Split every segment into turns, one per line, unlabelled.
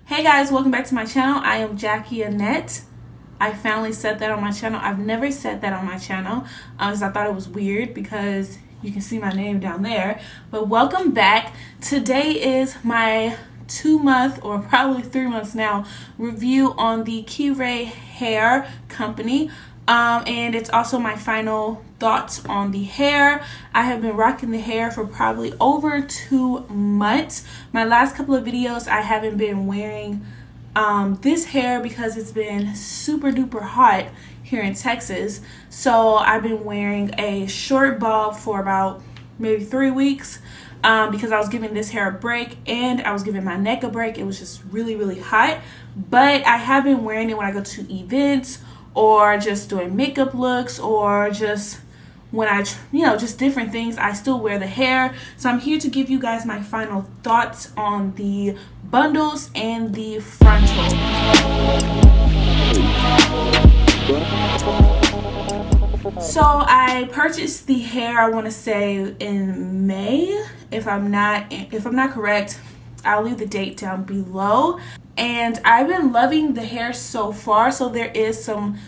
Hey guys, welcome back to my channel. I am Jackie Annette. I finally said that on my channel. I've never said that on my channel because I thought it was weird because you can see my name down there. But welcome back. Today is my 2-month or probably 3 months now review on the Kirei hair company. And it's also my final thoughts on the hair. I have been rocking the hair for probably over 2 months. My last couple of videos I haven't been wearing this hair because it's been super duper hot here in Texas. So I've been wearing a short bob for about maybe 3 weeks because I was giving this hair a break and I was giving my neck a break. It was just really hot. But I have been wearing it when I go to events or just doing makeup looks or just when I, just different things. I still wear the hair. So I'm here to give you guys my final thoughts on the bundles and the frontal. So I purchased the hair, I want to say in May. If I'm not correct, I'll leave the date down below. And I've been loving the hair so far. So there is some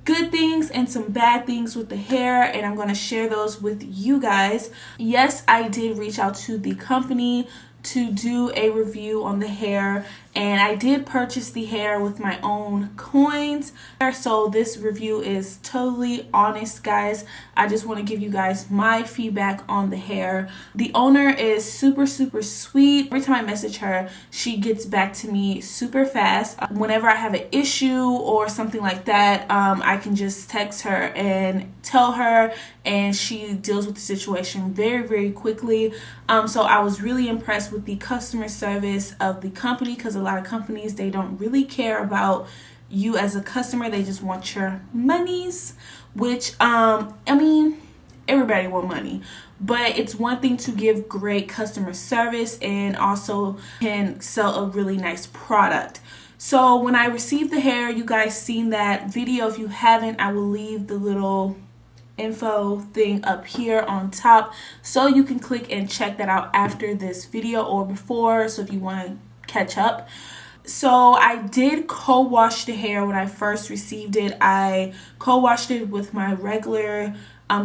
good things and some bad things with the hair, and I'm going to share those with you guys. Yes, I did reach out to the company to do a review on the hair, and I did purchase the hair with my own coins. So this review is totally honest, guys. I just want to give you guys my feedback on the hair. The owner is super sweet. Every time I message her, she gets back to me super fast. Whenever I have an issue or something like that, I can just text her and tell her, and she deals with the situation very quickly. So I was really impressed with the customer service of the company, because a lot of companies, they don't really care about you as a customer. They just want your monies, which I mean, everybody want money, but it's one thing to give great customer service and also can sell a really nice product. So when I received the hair, you guys seen that video. If you haven't, I will leave the little info thing up here on top so you can click and check that out after this video or before, so if you want to catch up. So I did co-wash the hair when I first received it. I co-washed it with my regular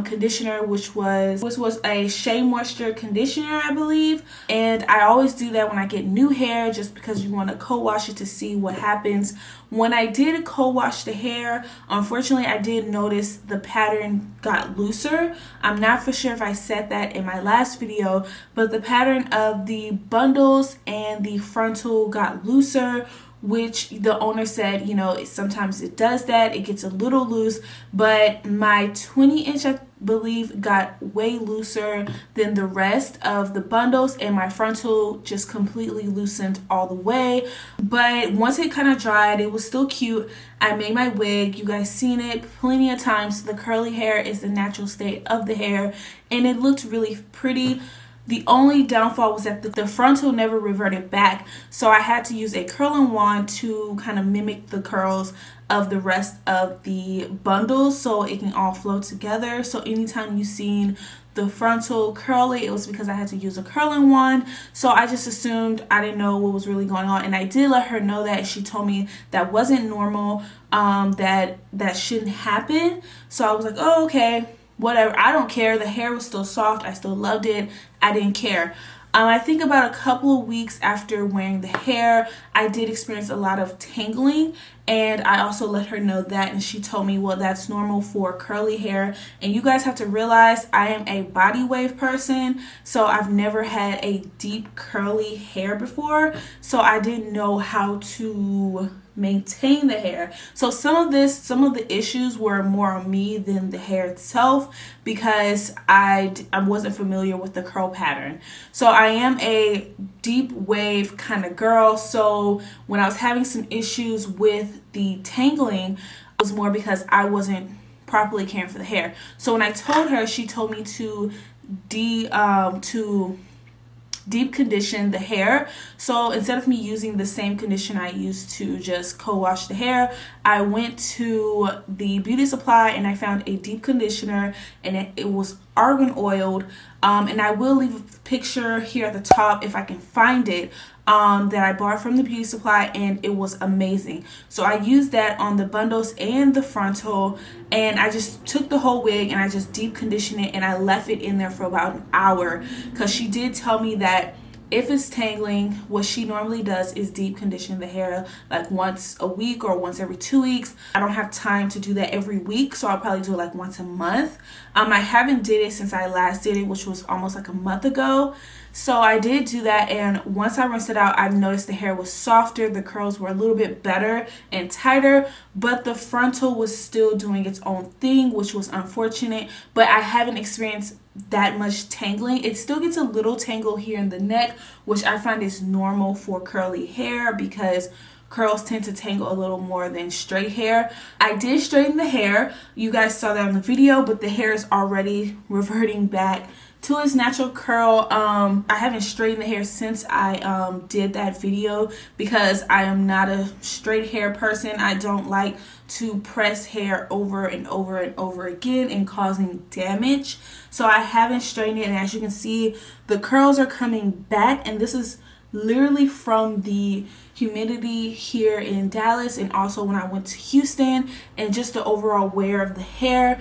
conditioner, which was a Shea Moisture conditioner, I believe. And I always do that when I get new hair, just because you want to co-wash it to see what happens. When I did co-wash the hair, unfortunately I did notice the pattern got looser. I'm not for sure if I said that in my last video, but the pattern of the bundles and the frontal got looser, which the owner said, sometimes it does that. It gets a little loose, but my 20-inch, I believe, got way looser than the rest of the bundles, and my frontal just completely loosened all the way. But once it kind of dried, it was still cute. I made my wig. You guys seen it plenty of times. The curly hair is the natural state of the hair, and it looked really pretty. The only downfall was that the frontal never reverted back, so I had to use a curling wand to kind of mimic the curls of the rest of the bundles so it can all flow together. So anytime you seen the frontal curly, it was because I had to use a curling wand. So I just assumed, I didn't know what was really going on, and I did let her know that. She told me that wasn't normal, that shouldn't happen. So I was like, oh, okay, whatever, I don't care. The hair was still soft. I still loved it. I didn't care. I think about a couple of weeks after wearing the hair, I did experience a lot of tangling, and I also let her know that, and she told me, well, that's normal for curly hair. And you guys have to realize I am a body wave person, so I've never had a deep curly hair before, so I didn't know how to maintain the hair. So some of the issues were more on me than the hair itself, because I wasn't familiar with the curl pattern. So I am a deep wave kind of girl, so when I was having some issues with the tangling, it was more because I wasn't properly caring for the hair. So when I told her, she told me to deep condition the hair. So instead of me using the same conditioner I used to just co-wash the hair, I went to the beauty supply and I found a deep conditioner, and it was argan oiled, and I will leave a picture here at the top if I can find it, that I bought from the beauty supply, and it was amazing. So I used that on the bundles and the frontal, and I just took the whole wig and I just deep conditioned it, and I left it in there for about an hour, because she did tell me that if it's tangling, what she normally does is deep condition the hair like once a week or once every 2 weeks. I don't have time to do that every week, so I'll probably do it like once a month. I haven't did it since I last did it, which was almost like a month ago. So I did do that, and once I rinsed it out, I noticed the hair was softer, the curls were a little bit better and tighter, but the frontal was still doing its own thing, which was unfortunate. But I haven't experienced that much tangling. It still gets a little tangle here in the neck, which I find is normal for curly hair because curls tend to tangle a little more than straight hair. I did straighten the hair. You guys saw that in the video, but the hair is already reverting back to its natural curl. I haven't straightened the hair since I did that video because I am not a straight hair person. I don't like to press hair over and over and over again and causing damage. So I haven't straightened it, and as you can see, the curls are coming back, and this is literally from the humidity here in Dallas, and also when I went to Houston, and just the overall wear of the hair.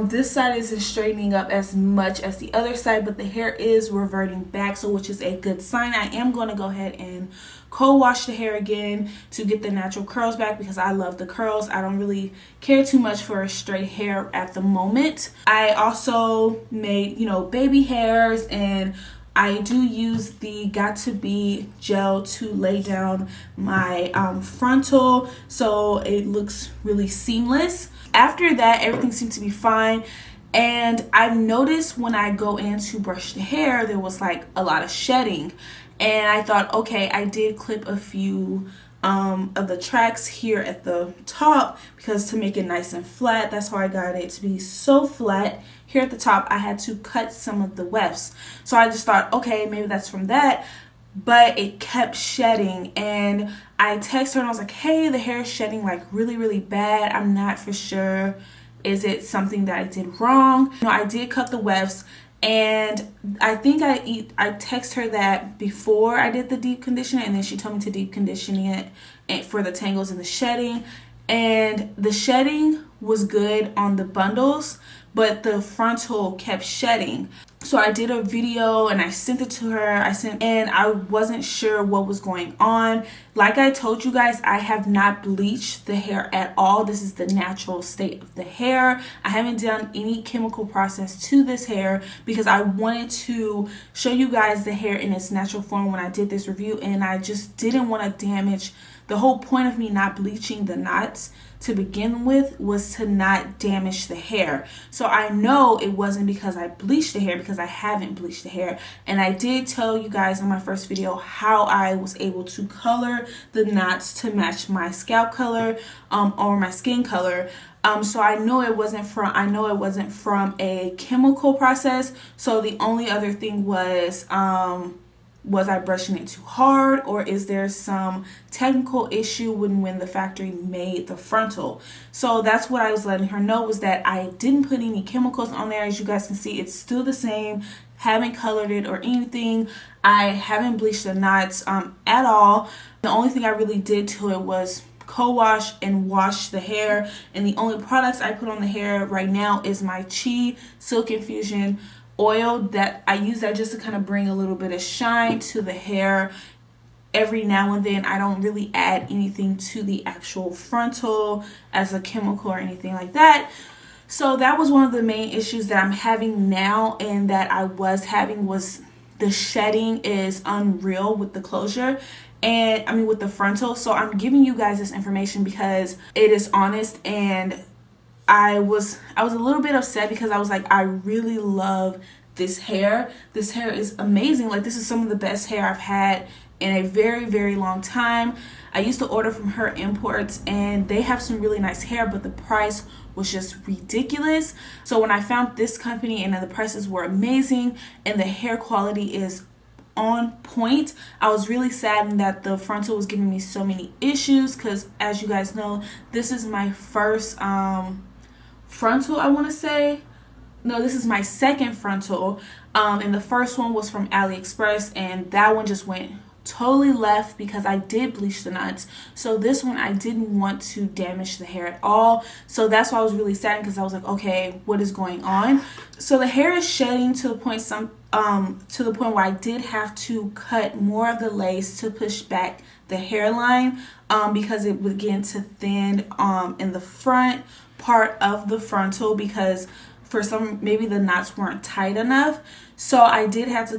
This side isn't straightening up as much as the other side, but the hair is reverting back, so which is a good sign. I am going to go ahead and co-wash the hair again to get the natural curls back because I love the curls. I don't really care too much for straight hair at the moment. I also made, baby hairs, and I do use the Got To Be gel to lay down my frontal, so it looks really seamless. After that, everything seemed to be fine, and I've noticed when I go in to brush the hair, there was like a lot of shedding, and I thought, okay, I did clip a few of the tracks here at the top because to make it nice and flat, that's how I got it to be so flat. Here at the top, I had to cut some of the wefts. So I just thought, okay, maybe that's from that, but it kept shedding, and I texted her and I was like, hey, the hair is shedding like really, really bad. I'm not for sure. Is it something that I did wrong? I did cut the wefts, and I think I texted her that before I did the deep conditioner, and then she told me to deep condition it for the tangles and the shedding. And the shedding was good on the bundles, but the frontal kept shedding. So I did a video and I sent it to her. And I wasn't sure what was going on. Like I told you guys, I have not bleached the hair at all. This is the natural state of the hair. I haven't done any chemical process to this hair because I wanted to show you guys the hair in its natural form when I did this review, and I just didn't want to damage. The whole point of me not bleaching the knots to begin with was to not damage the hair. So I know it wasn't because I bleached the hair, because I haven't bleached the hair. And I did tell you guys in my first video how I was able to color the knots to match my scalp color or my skin color. So I know it wasn't from a chemical process. So the only other thing was I brushing it too hard, or is there some technical issue when the factory made the frontal? So that's what I was letting her know, was that I didn't put any chemicals on there. As you guys can see, it's still the same. Haven't colored it or anything. I haven't bleached the knots at all. The only thing I really did to it was co-wash and wash the hair, and the only products I put on the hair right now is my Chi Silk Infusion oil that I use that just to kind of bring a little bit of shine to the hair every now and then. I don't really add anything to the actual frontal as a chemical or anything like that. So that was one of the main issues that I'm having now, and that I was having, was the shedding is unreal with the closure, and I mean with the frontal. So I'm giving you guys this information because it is honest, and I was a little bit upset because I was like, I really love this hair. This hair is amazing. Like, this is some of the best hair I've had in a very, very long time. I used to order from her imports, and they have some really nice hair, but the price was just ridiculous. So when I found this company and the prices were amazing and the hair quality is on point, I was really saddened that the frontal was giving me so many issues, because as you guys know, this is my first frontal, I want to say. no, this is my second frontal, and the first one was from AliExpress, and that one just went totally left because I did bleach the knots. So this one I didn't want to damage the hair at all, so that's why I was really sad, because I was like, okay, what is going on? So the hair is shedding to the point where I did have to cut more of the lace to push back the hairline, because it began to thin in the front part of the frontal, because for maybe the knots weren't tight enough. So I did have to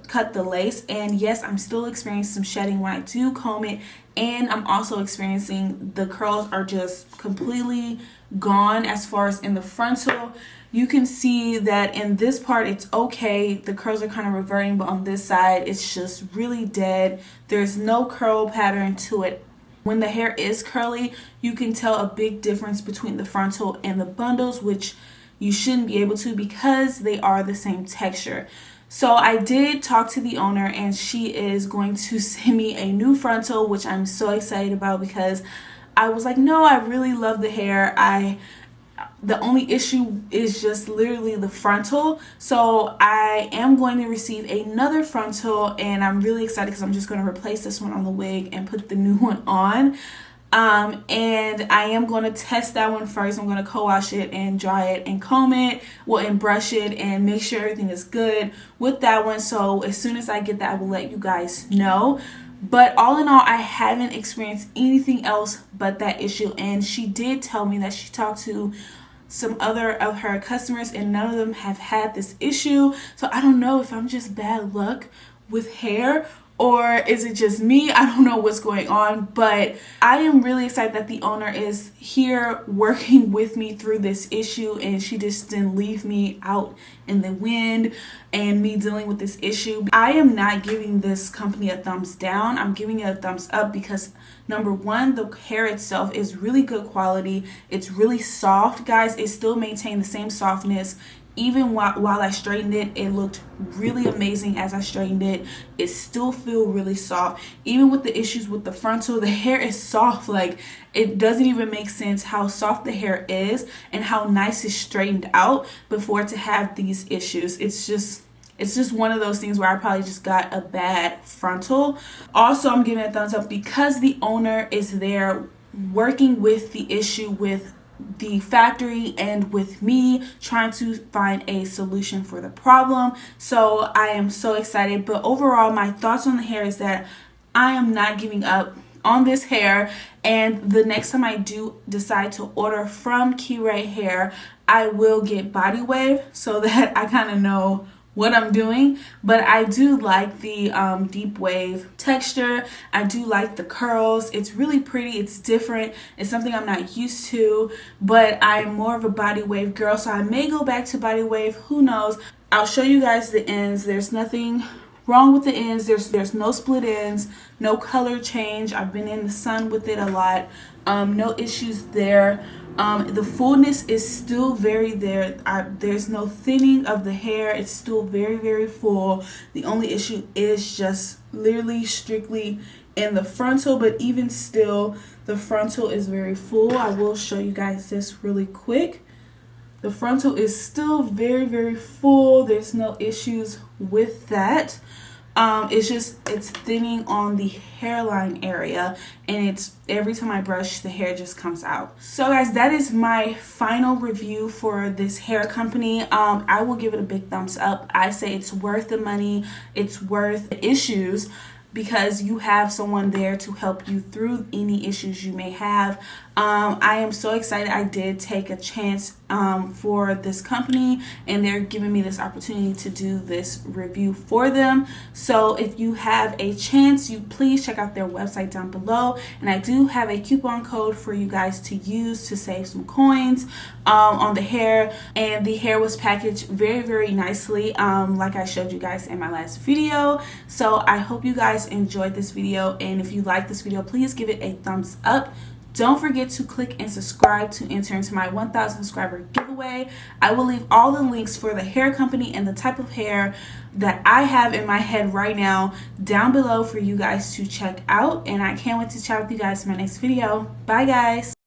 cut the lace, and yes, I'm still experiencing some shedding when I do comb it, and I'm also experiencing the curls are just completely gone. As far as in the frontal, you can see that in this part it's okay, the curls are kind of reverting, but on this side it's just really dead. There's no curl pattern to it. When the hair is curly, you can tell a big difference between the frontal and the bundles, which you shouldn't be able to because they are the same texture. So I did talk to the owner, and she is going to send me a new frontal, which I'm so excited about, because I was like, no, I really love the hair. The only issue is just literally the frontal. So I am going to receive another frontal, and I'm really excited because I'm just going to replace this one on the wig and put the new one on. And I am going to test that one first. I'm going to co-wash it and dry it and comb it, and brush it and make sure everything is good with that one. So as soon as I get that, I will let you guys know. But all in all, I haven't experienced anything else but that issue. And she did tell me that she talked to some other of her customers, and none of them have had this issue. So I don't know if I'm just bad luck with hair, or is it just me? I don't know what's going on, but I am really excited that the owner is here working with me through this issue, and she just didn't leave me out in the wind and me dealing with this issue. I am not giving this company a thumbs down. I'm giving it a thumbs up because, number one, the hair itself is really good quality. It's really soft, guys. It still maintained the same softness. Even while I straightened it, it looked really amazing as I straightened it. It still feels really soft. Even with the issues with the frontal, the hair is soft. Like, it doesn't even make sense how soft the hair is and how nice it's straightened out before to have these issues. It's just one of those things where I probably just got a bad frontal. Also, I'm giving it a thumbs up because the owner is there working with the issue with the factory and with me, trying to find a solution for the problem. So I am so excited. But overall, my thoughts on the hair is that I am not giving up on this hair, and the next time I do decide to order from Kirei hair, I will get body wave so that I kind of know what I'm doing. But I do like the deep wave texture. I do like the curls. It's really pretty. It's different. It's something I'm not used to, but I'm more of a body wave girl, so I may go back to body wave. Who knows? I'll show you guys the ends. There's nothing wrong with the ends. There's no split ends, no color change. I've been in the sun with it a lot. No issues there. The fullness is still very there. There's no thinning of the hair. It's still very, very full. The only issue is just literally strictly in the frontal, but even still, the frontal is very full. I will show you guys this really quick. The frontal is still very, very full. There's no issues with that. It's thinning on the hairline area, and it's every time I brush, the hair just comes out. So guys, that is my final review for this hair company. I will give it a big thumbs up. I say it's worth the money. It's worth the issues, because you have someone there to help you through any issues you may have. I am so excited. I did take a chance for this company, and they're giving me this opportunity to do this review for them. So if you have a chance, you please check out their website down below, and I do have a coupon code for you guys to use to save some coins on the hair. And the hair was packaged very, very nicely, like I showed you guys in my last video. So I hope you guys enjoyed this video, and if you like this video, please give it a thumbs up. Don't forget to click and subscribe to enter into my 1,000 subscriber giveaway. I will leave all the links for the hair company and the type of hair that I have in my head right now down below for you guys to check out. And I can't wait to chat with you guys in my next video. Bye guys.